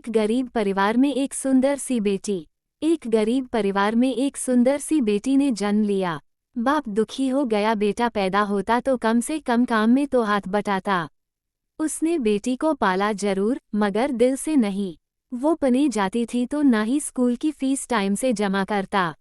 एक गरीब परिवार में एक सुंदर सी बेटी। एक गरीब परिवार में एक सुंदर सी बेटी ने जन्म लिया। बाप दुखी हो गया, बेटा पैदा होता तो कम से कम काम में तो हाथ बटाता। उसने बेटी को पाला जरूर, मगर दिल से नहीं। वो पने जाती थी तो ना ही स्कूल की फीस टाइम से जमा करता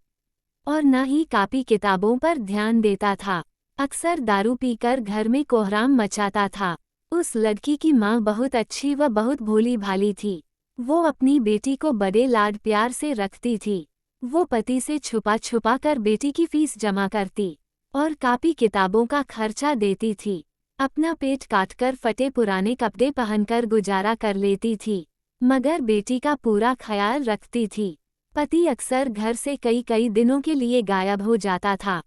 और ना ही कॉपी किताबों पर ध्यान देता था। अक्सर दारू पीकर घर में कोहराम मचाता था। उस लड़की की माँ बहुत अच्छी व बहुत भोली भाली थी। वो अपनी बेटी को बड़े लाड प्यार से रखती थी। वो पति से छुपा छुपा कर बेटी की फीस जमा करती और कॉपी किताबों का खर्चा देती थी। अपना पेट काटकर फटे पुराने कपड़े पहनकर गुजारा कर लेती थी, मगर बेटी का पूरा ख्याल रखती थी। पति अक्सर घर से कई कई दिनों के लिए गायब हो जाता था।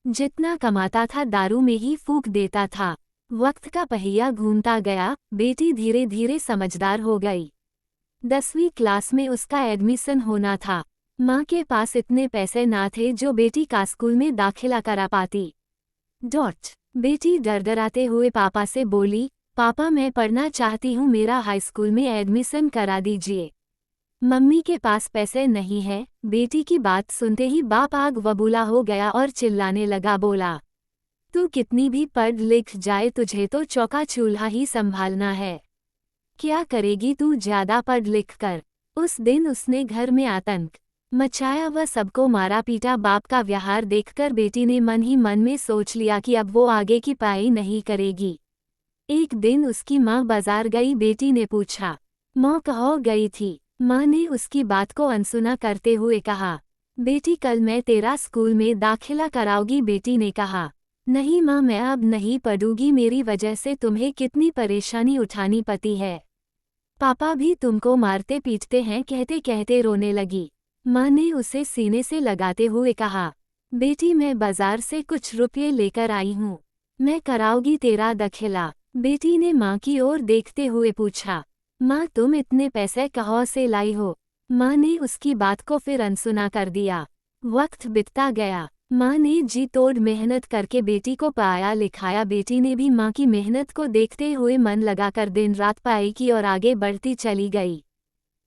जितना कमाता था दारू में ही फूंक देता था। वक्त का पहिया घूमता गया, बेटी धीरे धीरे समझदार हो गई। 10वीं क्लास में उसका एडमिशन होना था। माँ के पास इतने पैसे ना थे जो बेटी का स्कूल में दाखिला करा पाती। बेटी डरडराते हुए पापा से बोली, पापा मैं पढ़ना चाहती हूँ, मेरा हाई स्कूल में एडमिशन करा दीजिए। मम्मी के पास पैसे नहीं है। बेटी की बात सुनते ही बाप आग बबूला हो गया और चिल्लाने लगा, बोला तू कितनी भी पढ़ लिख जाए तुझे तो चौका चूल्हा ही संभालना है। क्या करेगी तू ज्यादा पढ़ लिख कर। उस दिन उसने घर में आतंक मचाया व सबको मारा पीटा। बाप का व्यवहार देखकर बेटी ने मन ही मन में सोच लिया कि अब वो आगे की पढ़ाई नहीं करेगी। एक दिन उसकी माँ बाजार गई। बेटी ने पूछा, माँ कहाँ गई थी? माँ ने उसकी बात को अनसुना करते हुए कहा, बेटी कल मैं तेरा स्कूल में दाखिला कराऊंगी। बेटी ने कहा, नहीं माँ मैं अब नहीं पढ़ूंगी, मेरी वजह से तुम्हें कितनी परेशानी उठानी पड़ती है। पापा भी तुमको मारते पीटते हैं। कहते कहते रोने लगी। माँ ने उसे सीने से लगाते हुए कहा, बेटी मैं बाजार से कुछ रुपये लेकर आई हूँ, मैं कराऊंगी तेरा दाखिला। बेटी ने माँ की ओर देखते हुए पूछा, माँ तुम इतने पैसे कहाँ से लाई हो? माँ ने उसकी बात को फिर अनसुना कर दिया। वक्त बीतता गया। माँ ने जी तोड़ मेहनत करके बेटी को पढ़ाया लिखाया। बेटी ने भी माँ की मेहनत को देखते हुए मन लगाकर दिन रात पढ़ाई की और आगे बढ़ती चली गई।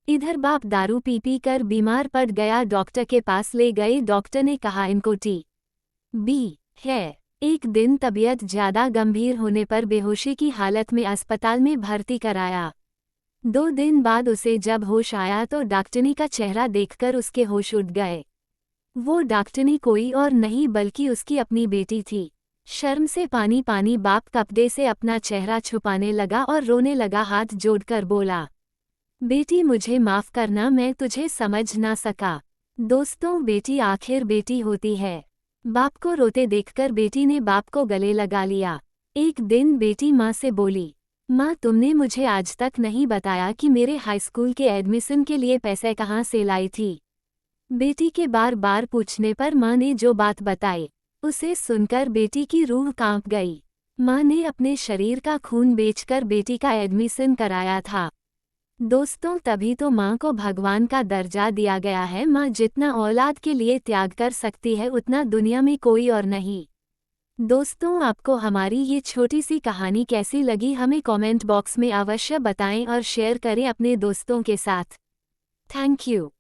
इधर बाप दारू पी पी कर बीमार पड़ गया। डॉक्टर के पास ले गए। डॉक्टर ने कहा इनको टी.बी. है। एक दिन तबीयत ज्यादा गंभीर होने पर बेहोशी की हालत में अस्पताल में भर्ती कराया। 2 दिन बाद उसे जब होश आया तो डॉक्टरनी का चेहरा देखकर उसके होश उड़ गए। वो डॉक्टरनी कोई और नहीं बल्कि उसकी अपनी बेटी थी। शर्म से पानी पानी बाप कपड़े से अपना चेहरा छुपाने लगा और रोने लगा। हाथ जोड़कर बोला, बेटी मुझे माफ करना, मैं तुझे समझ ना सका। दोस्तों बेटी आखिर बेटी होती है। बाप को रोते देखकर बेटी ने बाप को गले लगा लिया। एक दिन बेटी माँ से बोली, माँ तुमने मुझे आज तक नहीं बताया कि मेरे हाई स्कूल के एडमिशन के लिए पैसे कहाँ से लाई थी। बेटी के बार बार पूछने पर माँ ने जो बात बताई उसे सुनकर बेटी की रूह कांप गई। माँ ने अपने शरीर का खून बेचकर बेटी का एडमिशन कराया था। दोस्तों तभी तो माँ को भगवान का दर्जा दिया गया है। माँ जितना औलाद के लिए त्याग कर सकती है उतना दुनिया में कोई और नहीं। दोस्तों आपको हमारी ये छोटी सी कहानी कैसी लगी हमें कमेंट बॉक्स में अवश्य बताएं और शेयर करें अपने दोस्तों के साथ। Thank you.